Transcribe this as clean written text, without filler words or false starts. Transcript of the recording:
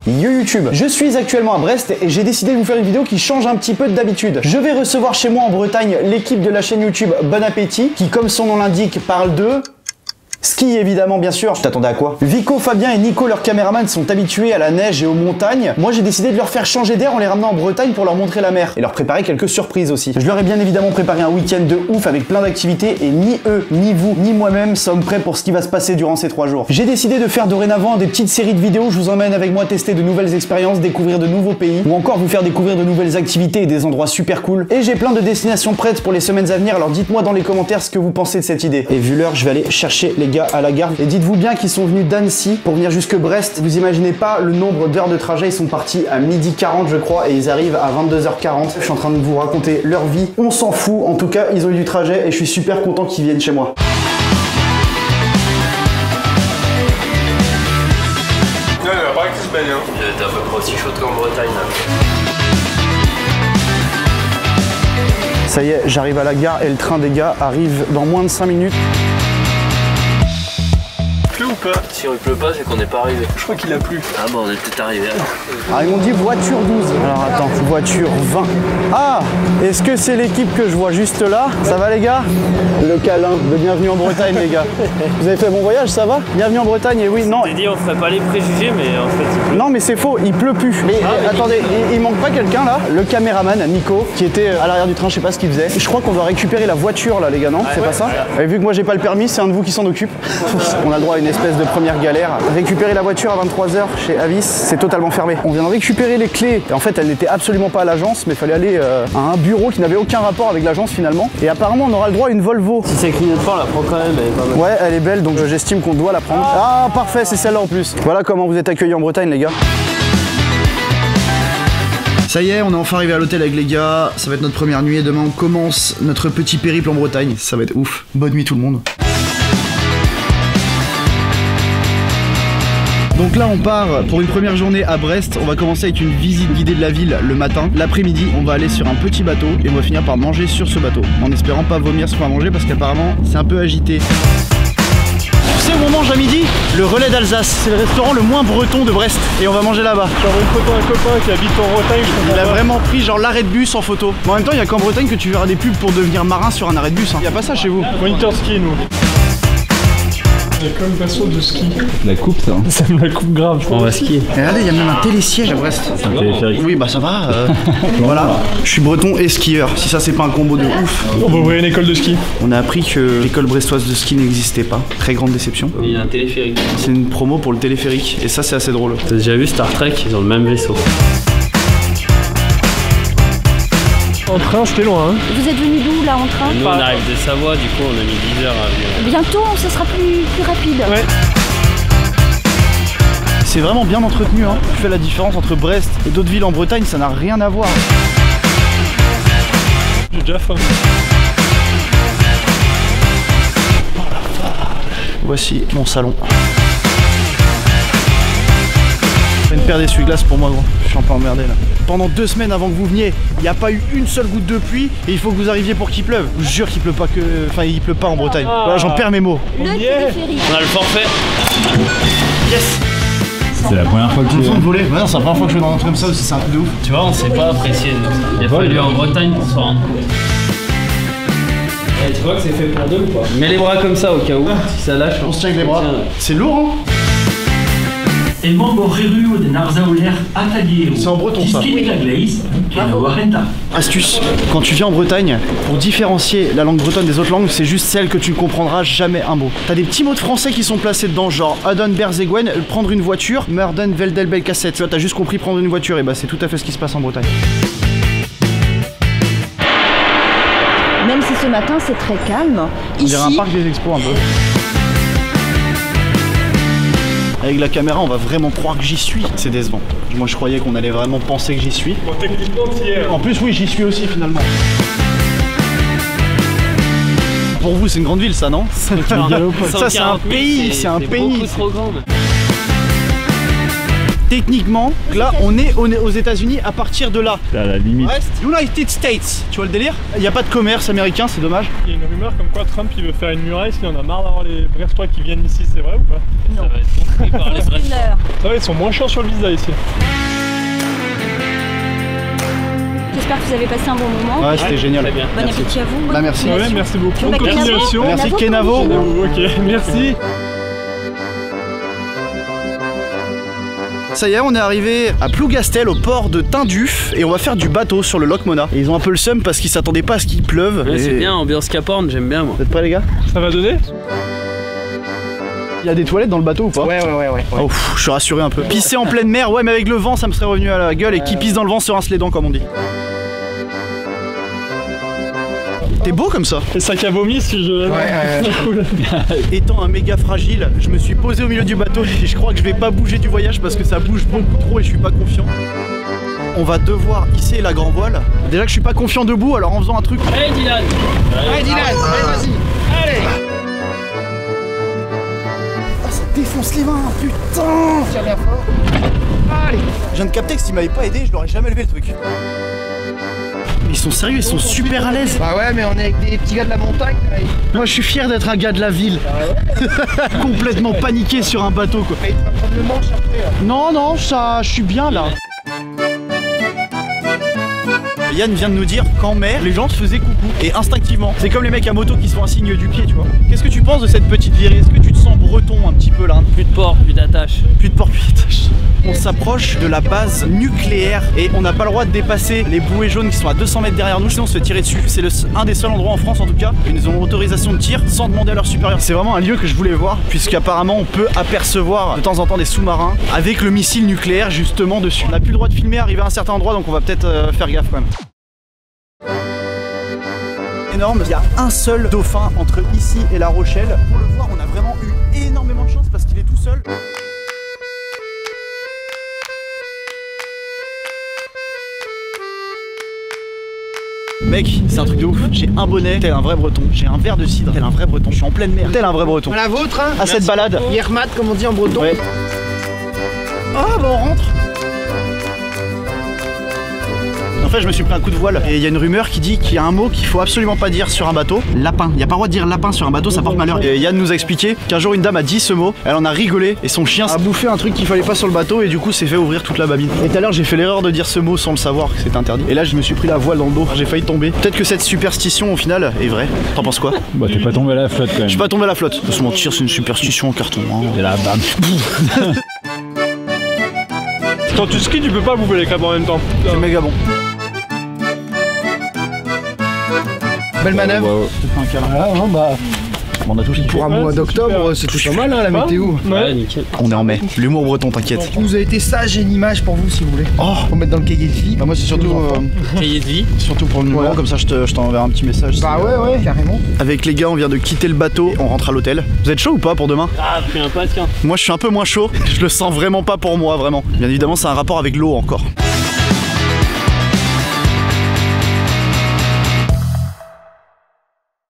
Yo YouTube, je suis actuellement à Brest et j'ai décidé de vous faire une vidéo qui change un petit peu d'habitude. Je vais recevoir chez moi en Bretagne l'équipe de la chaîne YouTube Bon Appétit qui, comme son nom l'indique, parle de... ski évidemment, bien sûr. Je t'attendais à quoi? Vico, Fabien et Nico, leurs caméramans, sont habitués à la neige et aux montagnes. Moi, j'ai décidé de leur faire changer d'air en les ramenant en Bretagne pour leur montrer la mer et leur préparer quelques surprises aussi. Je leur ai bien évidemment préparé un week-end de ouf avec plein d'activités et ni eux, ni vous, ni moi-même sommes prêts pour ce qui va se passer durant ces 3 jours. J'ai décidé de faire dorénavant des petites séries de vidéos. Je vous emmène avec moi tester de nouvelles expériences, découvrir de nouveaux pays ou encore vous faire découvrir de nouvelles activités et des endroits super cool. Et j'ai plein de destinations prêtes pour les semaines à venir. Alors dites-moi dans les commentaires ce que vous pensez de cette idée. Et vu l'heure, je vais aller chercher les gars à la gare. Et dites-vous bien qu'ils sont venus d'Annecy pour venir jusque Brest. Vous imaginez pas le nombre d'heures de trajet. Ils sont partis à 12h40 je crois et ils arrivent à 22h40. Je suis en train de vous raconter leur vie. On s'en fout. En tout cas, ils ont eu du trajet et je suis super content qu'ils viennent chez moi. Non, il va pas que se baigne. T'es à peu près aussi chaude qu'en Bretagne. Ça y est, j'arrive à la gare et le train des gars arrive dans moins de 5 minutes. Pleut ou pas? Si on pleut pas, c'est qu'on n'est pas arrivé. Je crois qu'il a plu. Ah bon, on est peut-être arrivé alors. Ah, ils m'ont dit voiture 12. Alors attends, voiture 20. Ah, est-ce que c'est l'équipe que je vois juste là? Ça va les gars? Le câlin de bienvenue en Bretagne les gars. Vous avez fait bon voyage, ça va? Bienvenue en Bretagne et oui, non. J'ai dit on ferait pas les préjugés, mais en fait... il pleut. Non mais c'est faux, il pleut plus. Mais attendez, il manque pas quelqu'un là? Le caméraman, Nico, qui était à l'arrière du train, je sais pas ce qu'il faisait. Je crois qu'on doit récupérer la voiture là les gars, non? C'est pas ça? Et vu que moi j'ai pas le permis, c'est un de vous qui s'en occupe. On a le droit à une espèce de première galère. Récupérer la voiture à 23h chez Avis, c'est totalement fermé. On vient de récupérer les clés. Et en fait, elles n'étaient absolument pas à l'agence, mais il fallait aller à un bureau qui n'avait aucun rapport avec l'agence finalement. Et apparemment, on aura le droit à une Volvo. Si ça clignote pas, on la prend quand même, elle est pas mal. Ouais, elle est belle, donc j'estime qu'on doit la prendre. Ah, parfait, c'est celle-là en plus. Voilà comment vous êtes accueillis en Bretagne, les gars. Ça y est, on est enfin arrivé à l'hôtel avec les gars. Ça va être notre première nuit et demain on commence notre petit périple en Bretagne. Ça va être ouf. Bonne nuit tout le monde. Donc là on part pour une première journée à Brest. On va commencer avec une visite guidée de la ville le matin. L'après-midi on va aller sur un petit bateau et on va finir par manger sur ce bateau. En espérant pas vomir ce qu'on va manger parce qu'apparemment c'est un peu agité. Tu sais où on mange à midi? Le Relais d'Alsace. C'est le restaurant le moins breton de Brest. Et on va manger là-bas. J'ai envoyé une photo à un copain qui habite en Bretagne. Il a vraiment pris genre l'arrêt de bus en photo. Mais en même temps il y a qu'en Bretagne que tu verras des pubs pour devenir marin sur un arrêt de bus. Il y a pas ça chez vous? Moniteur ski nous. Il y a comme une passion de ski. La coupe ça. Ça me la coupe grave. On va skier. Et regardez, il y a même un télésiège à Brest. C'est un téléphérique. Oui, bah ça va. Voilà, je suis breton et skieur. Si ça, c'est pas un combo de ouf. On va ouvrir une école de ski. On a appris que l'école brestoise de ski n'existait pas. Très grande déception. Il y a un téléphérique. C'est une promo pour le téléphérique. Et ça, c'est assez drôle. T'as déjà vu Star Trek? Ils ont le même vaisseau. En train, c'était loin. Hein. Vous êtes venu d'où là en train? Nous, on arrive de Savoie, du coup, on a mis 10 heures à venir. Bientôt, ce sera plus rapide. Ouais. C'est vraiment bien entretenu. Hein. Tu fais la différence entre Brest et d'autres villes en Bretagne, ça n'a rien à voir. J'ai déjà faim. Voici mon salon. Une paire d'essuie-glaces pour moi, gros. Je suis un peu emmerdé là. Pendant 2 semaines avant que vous veniez, il n'y a pas eu une seule goutte de pluie et il faut que vous arriviez pour qu'il pleuve. Je vous jure qu'il pleut pas que. Enfin, il pleut pas en Bretagne. Voilà, j'en perds mes mots. Le téléphérique. On a le forfait. Yes! C'est la première fois que tu de voler. Ouais, non, c'est la première fois que je vais dans un truc comme ça aussi, c'est un peu de ouf. Tu vois, on s'est pas apprécié. Il a fallu en Bretagne pour se rendre compte. Tu vois que c'est fait pour deux ou pas? Mets les bras comme ça au cas où, si ça lâche. On se tient avec les bras. C'est lourd, hein? El mondo reruo de Narzauler Ataguero. C'est en breton ça. Astuce, quand tu viens en Bretagne, pour différencier la langue bretonne des autres langues, c'est juste celle que tu ne comprendras jamais un mot. T'as des petits mots de français qui sont placés dedans, genre Adon Berzegwen, prendre une voiture, Merden Veldel Belcassette. Tu vois, t'as juste compris prendre une voiture, et bah c'est tout à fait ce qui se passe en Bretagne. Même si ce matin c'est très calme, On dirait un ici, parc des expos un peu. Avec la caméra, on va vraiment croire que j'y suis. C'est décevant. Moi, je croyais qu'on allait vraiment penser que j'y suis. Bon, techniquement, hier. En plus, oui, j'y suis aussi finalement. Pour vous, c'est une grande ville, ça, non? Ça, c'est un pays, c'est un pays. Beaucoup trop grand. Techniquement, là on est aux États-Unis à partir de là. C'est à la limite. Reste United States, tu vois le délire? Il n'y a pas de commerce américain, c'est dommage. Il y a une rumeur comme quoi Trump il veut faire une muraille parce qu'il en a marre d'avoir les Brestois qui viennent ici, c'est vrai ou pas? Ça va être compris par les vrais. Ça va, ils sont moins chiants sur le visa ici. J'espère que vous avez passé un bon moment. Ouais, c'était génial. Très bien. Bon appétit à vous. Bah merci. Ouais, merci beaucoup. Bah, Continuation. Merci Kenavo. Ok, merci. Ça y est, on est arrivé à Plougastel, au port de Tinduf, et on va faire du bateau sur le Loch Mona. Et ils ont un peu le seum parce qu'ils s'attendaient pas à ce qu'il pleuve. Ouais, Et- c'est bien, ambiance Caporne, j'aime bien moi. Vous êtes prêts les gars? Ça va donner? Il y a des toilettes dans le bateau ou pas? Ouais. Oh, je suis rassuré un peu. Pisser en pleine mer, ouais, mais avec le vent, ça me serait revenu à la gueule. Et qui pisse dans le vent se rince les dents, comme on dit. T'es beau comme ça. Et ça qui a vomi si je... Cool. Étant un méga fragile, je me suis posé au milieu du bateau et je crois que je vais pas bouger du voyage parce que ça bouge beaucoup trop et je suis pas confiant. On va devoir hisser la grand voile. Déjà que je suis pas confiant debout, alors en faisant un truc. Allez Dylan. Allez Dylan, vas-y. Allez. Ah, ça défonce les mains, putain. Tiens bien fort. Allez. Je viens de capter que s'il m'avait pas aidé, je l'aurais jamais levé le truc. Mais ils sont sérieux, ils sont super à l'aise. Bah ouais, mais on est avec des petits gars de la montagne. Là. Moi je suis fier d'être un gars de la ville. Complètement paniqué sur un bateau quoi. Il va prendre le manche après. Là. Non, ça, je suis bien là. Yann vient de nous dire qu'en mer, les gens se faisaient coucou. Et instinctivement, c'est comme les mecs à moto qui se font un signe du pied, tu vois. Qu'est-ce que tu penses de cette petite virée? Est-ce que tu te sens breton un petit peu là? Plus de port, plus d'attache. Plus de port, plus d'attache. On s'approche de la base nucléaire et on n'a pas le droit de dépasser les bouées jaunes qui sont à 200 mètres derrière nous, sinon on se fait tirer dessus. C'est un des seuls endroits en France en tout cas où ils ont autorisation de tir sans demander à leur supérieur. C'est vraiment un lieu que je voulais voir puisqu'apparemment on peut apercevoir de temps en temps des sous-marins avec le missile nucléaire justement dessus. On n'a plus le droit de filmer arriver à un certain endroit donc on va peut-être faire gaffe quand même. Énorme, il y a un seul dauphin entre ici et La Rochelle. Pour le voir, on a vraiment eu énormément de chance parce qu'il est tout seul. Mec, c'est un truc de ouf. J'ai un bonnet, tel un vrai breton. J'ai un verre de cidre, tel un vrai breton. Je suis en pleine mer, tel un vrai breton. La vôtre, hein. À cette balade. Yermat, comme on dit en breton. Ouais. Ah bah on rentre. En fait, je me suis pris un coup de voile et il y a une rumeur qui dit qu'il y a un mot qu'il faut absolument pas dire sur un bateau. Lapin. Il n'y a pas le droit de dire lapin sur un bateau, ça porte malheur. Et Yann nous a expliqué qu'un jour une dame a dit ce mot, elle en a rigolé et son chien a bouffé un truc qu'il fallait pas sur le bateau et du coup s'est fait ouvrir toute la babine. Et tout à l'heure j'ai fait l'erreur de dire ce mot sans le savoir que c'est interdit. Et là je me suis pris la voile dans le dos, j'ai failli tomber. Peut-être que cette superstition au final est vraie. T'en penses quoi? Bah t'es pas tombé à la flotte quand même. Je suis pas tombé à la flotte. De se mentir, c'est une superstition en carton. Hein. Et là, bam. Quand tu skis, tu peux pas bouffer les crêpes en même temps. C'est méga bon. Belle manœuvre. Ouais, ouais. Un câlin. Ah, non, bah, Bon, on a tous kiffé. pour un mois d'octobre, c'est tout pas mal hein, la météo. Ouais, nickel. On est en mai. L'humour breton, t'inquiète. Vous avez été sage, j'ai une image pour vous si vous voulez. Oh Pour mettre dans le cahier de vie. bah moi c'est surtout, Cahier de vie. surtout pour le numéro, Voilà. comme ça je t'enverrai un petit message. Bah ouais, carrément. Avec les gars, on vient de quitter le bateau, on rentre à l'hôtel. Vous êtes chaud ou pas pour demain? Ah, pris un pas, tiens. Moi je suis un peu moins chaud, je le sens vraiment pas pour moi, vraiment. Bien évidemment, c'est un rapport avec l'eau encore.